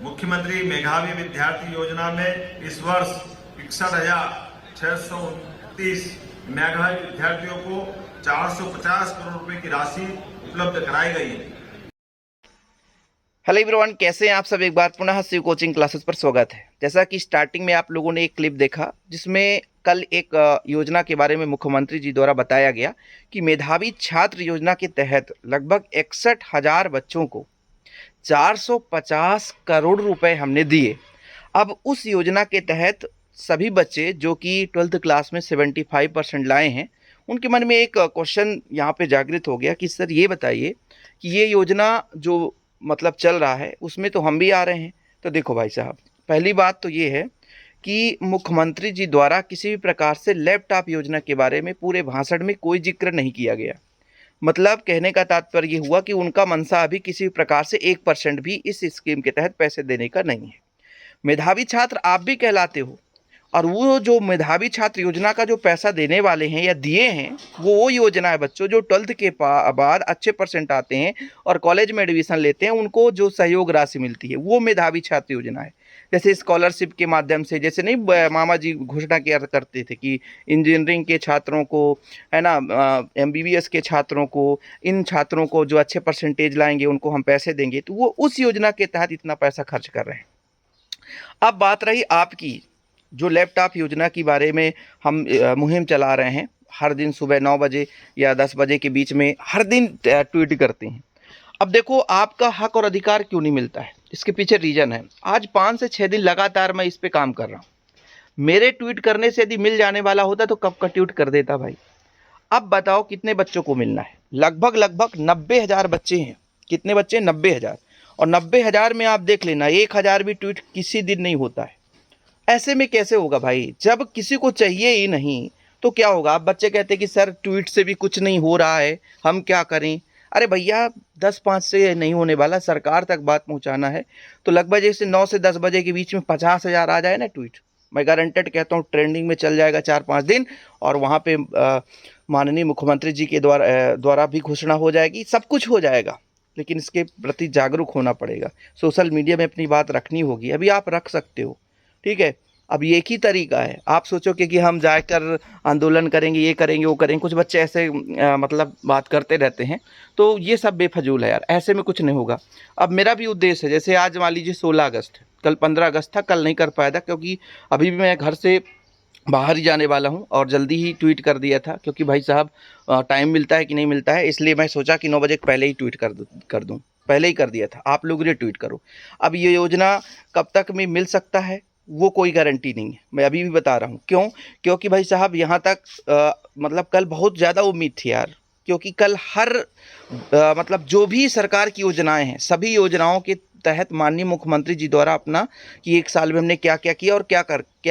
मुख्यमंत्री मेधावी विद्यार्थी योजना में इस वर्ष 61,629 मेधावी विद्यार्थियों को 450 करोड़ रुपए की राशि उपलब्ध कराई गई है। हेलो एवरीवन, कैसे हैं आप सब। एक बार पुनः शिव कोचिंग क्लासेस पर स्वागत है। जैसा कि स्टार्टिंग में आप लोगों ने एक क्लिप देखा जिसमें कल एक योजना के बारे में मुख्यमंत्री जी द्वारा बताया गया कि मेधावी छात्र योजना के तहत लगभग 61,000 बच्चों को 450 करोड़ रुपए हमने दिए। अब उस योजना के तहत सभी बच्चे जो कि 12th क्लास में 75% लाए हैं, उनके मन में एक क्वेश्चन यहाँ पे जागृत हो गया कि सर ये बताइए कि ये योजना जो मतलब चल रहा है उसमें तो हम भी आ रहे हैं। तो देखो भाई साहब, पहली बात तो ये है कि मुख्यमंत्री जी द्वारा किसी भी प्रकार से लैपटॉप योजना के बारे में पूरे भाषण में कोई जिक्र नहीं किया गया। मतलब कहने का तात्पर्य ये हुआ कि उनका मनसा अभी किसी भी प्रकार से 1% भी इस स्कीम के तहत पैसे देने का नहीं है। मेधावी छात्र आप भी कहलाते हो, और वो जो मेधावी छात्र योजना का जो पैसा देने वाले हैं या दिए हैं वो योजना है बच्चों जो 12th के बाद अच्छे परसेंट आते हैं और कॉलेज में एडमिशन लेते हैं, उनको जो सहयोग राशि मिलती है वो मेधावी छात्र योजना है। जैसे स्कॉलरशिप के माध्यम से, जैसे नहीं मामा जी घोषणा किया करते थे कि इंजीनियरिंग के छात्रों को, है ना, MBBS के छात्रों को, इन छात्रों को जो अच्छे परसेंटेज लाएंगे उनको हम पैसे देंगे, तो वो उस योजना के तहत इतना पैसा खर्च कर रहे हैं। अब बात रही आपकी जो लैपटॉप योजना के बारे में हम मुहिम चला रहे हैं। हर दिन सुबह 9 बजे या 10 बजे के बीच में हर दिन ट्वीट करते हैं। अब देखो, आपका हक और अधिकार क्यों नहीं मिलता है, इसके पीछे रीज़न है। आज 5 से 6 दिन लगातार मैं इस पे काम कर रहा हूँ। मेरे ट्वीट करने से यदि मिल जाने वाला होता तो कब का ट्वीट कर देता भाई। अब बताओ कितने बच्चों को मिलना है। लगभग 90,000 बच्चे हैं। कितने बच्चे? 90,000। और 90,000 में आप देख लेना 1,000 भी ट्वीट किसी दिन नहीं होता है। ऐसे में कैसे होगा भाई, जब किसी को चाहिए ही नहीं तो क्या होगा। अब बच्चे कहते हैं कि सर ट्वीट से भी कुछ नहीं हो रहा है, हम क्या करें। अरे भैया, 10-5 से नहीं होने वाला, सरकार तक बात पहुंचाना है तो लगभग जैसे 9 से 10 बजे के बीच में 50,000 आ जाए ना ट्वीट, मैं गारंटेड कहता हूँ ट्रेंडिंग में चल जाएगा 4-5 दिन। और वहाँ पे माननीय मुख्यमंत्री जी के द्वारा भी घोषणा हो जाएगी, सब कुछ हो जाएगा। लेकिन इसके प्रति जागरूक होना पड़ेगा, सोशल मीडिया में अपनी बात रखनी होगी। अभी आप रख सकते हो, ठीक है। अब एक ही तरीका है। आप सोचो कि हम जाकर आंदोलन करेंगे, ये करेंगे, वो करेंगे, कुछ बच्चे ऐसे मतलब बात करते रहते हैं, तो ये सब बेफजूल है यार, ऐसे में कुछ नहीं होगा। अब मेरा भी उद्देश्य है, जैसे आज मान लीजिए 16 अगस्त है, कल 15 अगस्त था, कल नहीं कर पाया था क्योंकि अभी भी मैं घर से बाहर ही जाने वाला हूं और जल्दी ही ट्वीट कर दिया था क्योंकि भाई साहब टाइम मिलता है कि नहीं मिलता है, इसलिए मैं सोचा कि 9 बजे पहले ही ट्वीट कर दूं। पहले ही कर दिया था, आप लोग ट्वीट करो। अब ये योजना कब तक में मिल सकता है वो कोई गारंटी नहीं है, मैं अभी भी बता रहा हूँ। क्यों? क्योंकि भाई साहब यहाँ तक मतलब कल बहुत ज़्यादा उम्मीद थी यार, क्योंकि कल हर मतलब जो भी सरकार की योजनाएं हैं, सभी योजनाओं के तहत माननीय मुख्यमंत्री जी द्वारा अपना कि 1 साल में हमने क्या क्या किया और क्या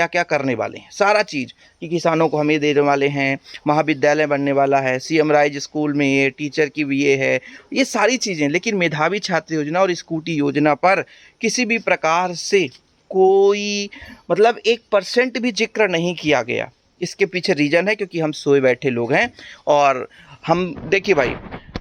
क्या करने वाले हैं, सारा चीज़ कि किसानों को हमें देने वाले हैं, महाविद्यालय बनने वाला है, CM राइज स्कूल में ये टीचर की भी ये है, ये सारी चीज़ें। लेकिन मेधावी छात्र योजना और स्कूटी योजना पर किसी भी प्रकार से कोई मतलब 1% भी जिक्र नहीं किया गया। इसके पीछे रीज़न है क्योंकि हम सोए बैठे लोग हैं। और हम देखिए भाई,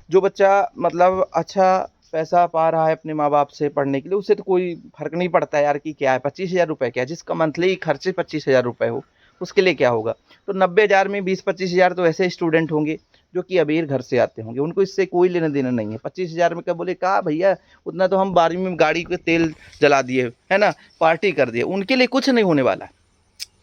जो बच्चा मतलब अच्छा पैसा पा रहा है अपने माँ बाप से पढ़ने के लिए, उससे तो कोई फर्क नहीं पड़ता यार कि क्या है 25,000 रुपये, क्या जिसका मंथली खर्चे 25,000 रुपये हो उसके लिए क्या होगा। तो 90,000 में 20-25,000 तो ऐसे स्टूडेंट होंगे जो कि अबीर घर से आते होंगे, उनको इससे कोई लेना देना नहीं है। 25,000 में क्या बोले, कहा भैया उतना तो हम 12वीं में गाड़ी के तेल जला दिए, है ना, पार्टी कर दिए, उनके लिए कुछ नहीं होने वाला।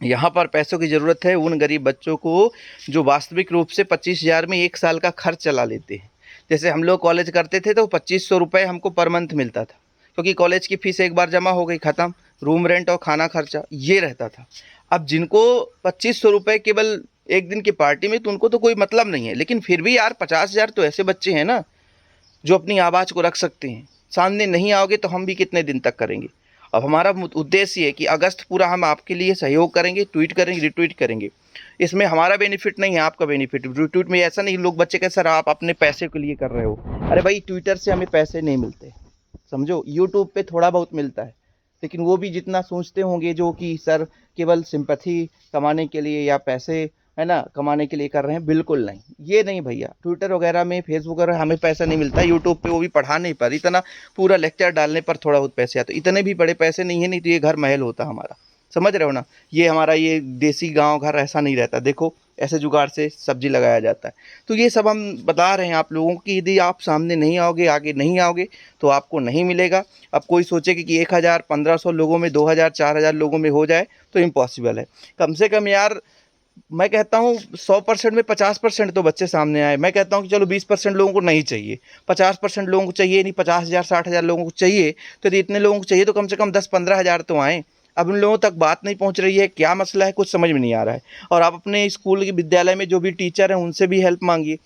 यहाँ पर पैसों की ज़रूरत है उन गरीब बच्चों को जो वास्तविक रूप से 25,000 में 1 साल का खर्च चला लेते हैं। जैसे हम लोग कॉलेज करते थे तो 2,500 रुपये हमको पर मंथ मिलता था, क्योंकि कॉलेज की फ़ीस एक बार जमा हो गई ख़त्म, रूम रेंट और खाना खर्चा ये रहता था। अब जिनको 2,500 रुपये केवल एक दिन की पार्टी में, तो उनको तो कोई मतलब नहीं है। लेकिन फिर भी यार 50,000 तो ऐसे बच्चे हैं ना जो अपनी आवाज़ को रख सकते हैं। सामने नहीं आओगे तो हम भी कितने दिन तक करेंगे। अब हमारा उद्देश्य है कि अगस्त पूरा हम आपके लिए सहयोग करेंगे, ट्वीट करेंगे, रिट्वीट करेंगे। इसमें हमारा बेनिफिट नहीं है, आपका बेनिफिट। रिट्वीट में ऐसा नहीं लोग बच्चे कहते सर आप अपने पैसे के लिए कर रहे हो। अरे भाई, ट्विटर से हमें पैसे नहीं मिलते, समझो। यूट्यूब पे थोड़ा बहुत मिलता है, लेकिन वो भी जितना सोचते होंगे जो कि सर केवल सिंपैथी कमाने के लिए या पैसे, है ना, कमाने के लिए कर रहे हैं, बिल्कुल नहीं, ये नहीं भैया। ट्विटर वगैरह में, फेसबुक वगैरह हमें पैसा नहीं मिलता, यूट्यूब पे वो भी पढ़ाने पर, इतना पूरा लेक्चर डालने पर थोड़ा बहुत पैसे आते, इतने भी बड़े पैसे नहीं है, नहीं तो ये घर महल होता हमारा, समझ रहे हो ना। ये हमारा ये देसी गांव घर ऐसा नहीं रहता, देखो ऐसे जुगाड़ से सब्जी लगाया जाता है। तो ये सब हम बता रहे हैं आप लोगों को कि यदि आप सामने नहीं आओगे, आगे नहीं आओगे तो आपको नहीं मिलेगा। अब कोई सोचे कि 1000 1500 लोगों में 2000 4000 लोगों में हो जाए तो इम्पॉसिबल है। कम से कम यार मैं कहता हूँ 100% में 50% तो बच्चे सामने आए। मैं कहता हूँ कि चलो 20% लोगों को नहीं चाहिए, 50% लोगों को चाहिए, नहीं 50,000 60,000 लोगों को चाहिए, तो यदि इतने लोगों को चाहिए तो कम से कम 10-15 हज़ार तो आएँ। अब उन लोगों तक बात नहीं पहुंच रही है, क्या मसला है कुछ समझ में नहीं आ रहा है। और आप अपने स्कूल के विद्यालय में जो भी टीचर हैं उनसे भी हेल्प मांगिए,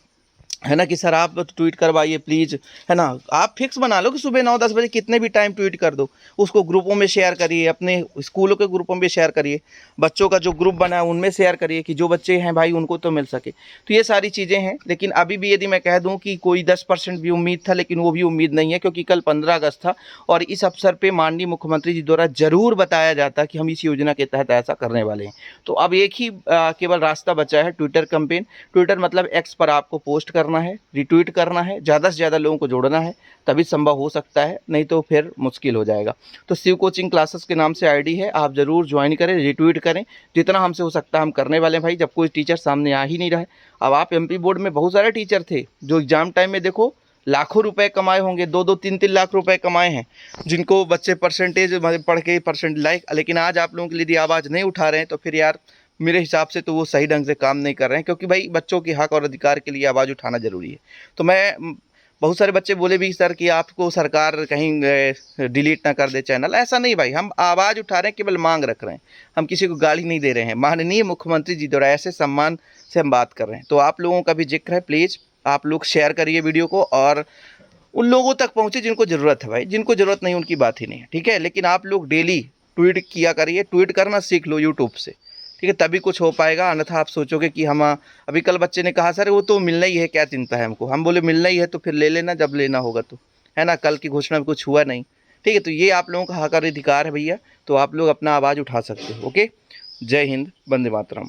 है ना, कि सर आप ट्वीट करवाइए प्लीज़, है ना। आप फिक्स बना लो कि सुबह 9-10 बजे कितने भी टाइम ट्वीट कर दो, उसको ग्रुपों में शेयर करिए, अपने स्कूलों के ग्रुपों में शेयर करिए, बच्चों का जो ग्रुप बना है उनमें शेयर करिए कि जो बच्चे हैं भाई उनको तो मिल सके। तो ये सारी चीज़ें हैं, लेकिन अभी भी यदि मैं कह दूं कि कोई 10% भी उम्मीद था, लेकिन वो भी उम्मीद नहीं है, क्योंकि कल 15 अगस्त था और इस अवसर पर माननीय मुख्यमंत्री जी द्वारा ज़रूर बताया जाता कि हम इस योजना के तहत ऐसा करने वाले हैं। तो अब एक ही केवल रास्ता बचा है, ट्विटर कैंपेन। ट्विटर मतलब एक्स पर आपको पोस्ट करना है, रिट्वीट करना है, ज़्यादा से ज़्यादा लोगों को जोड़ना है, तभी संभव हो सकता है, नहीं तो फिर मुश्किल हो जाएगा। तो शिव कोचिंग क्लासेस के नाम से आईडी है, आप ज़रूर ज्वाइन करें, रिट्वीट करें, जितना हमसे हो सकता है हम करने वाले हैं भाई। जब कोई टीचर सामने आ ही नहीं रहा है, अब आप एमपी बोर्ड में बहुत सारे टीचर थे जो एग्जाम टाइम में देखो लाखों रुपए कमाए होंगे, 2-2 3-3 लाख रुपए कमाए हैं, जिनको बच्चे परसेंटेज पढ़ के परसेंट लाइक, लेकिन आज आप लोगों के लिए आवाज़ नहीं उठा रहे हैं तो फिर यार मेरे हिसाब से तो वो सही ढंग से काम नहीं कर रहे हैं, क्योंकि भाई बच्चों के हक और अधिकार के लिए आवाज़ उठाना ज़रूरी है। तो मैं बहुत सारे बच्चे बोले भी सर कि आपको सरकार कहीं डिलीट ना कर दे चैनल, ऐसा नहीं भाई, हम आवाज़ उठा रहे हैं, केवल मांग रख रहे हैं, हम किसी को गाली नहीं दे रहे हैं। माननीय मुख्यमंत्री जी द्वारा ऐसे सम्मान से हम बात कर रहे हैं, तो आप लोगों का भी जिक्र है, प्लीज़ आप लोग शेयर करिए वीडियो को और उन लोगों तक पहुँचे जिनको ज़रूरत है भाई, जिनको ज़रूरत नहीं उनकी बात ही नहीं है, ठीक है। लेकिन आप लोग डेली ट्वीट किया करिए, ट्वीट करना सीख लो यूट्यूब से, ठीक है, तभी कुछ हो पाएगा। अन्यथा आप सोचोगे कि हम अभी कल बच्चे ने कहा सर वो तो मिलना ही है, क्या चिंता है हमको। हम बोले मिलना ही है तो फिर ले लेना जब लेना होगा तो, है ना, कल की घोषणा में कुछ हुआ नहीं, ठीक है। तो ये आप लोगों का हक और अधिकार है भैया, तो आप लोग अपना आवाज़ उठा सकते हो। ओके, जय हिंद, वंदे मातरम।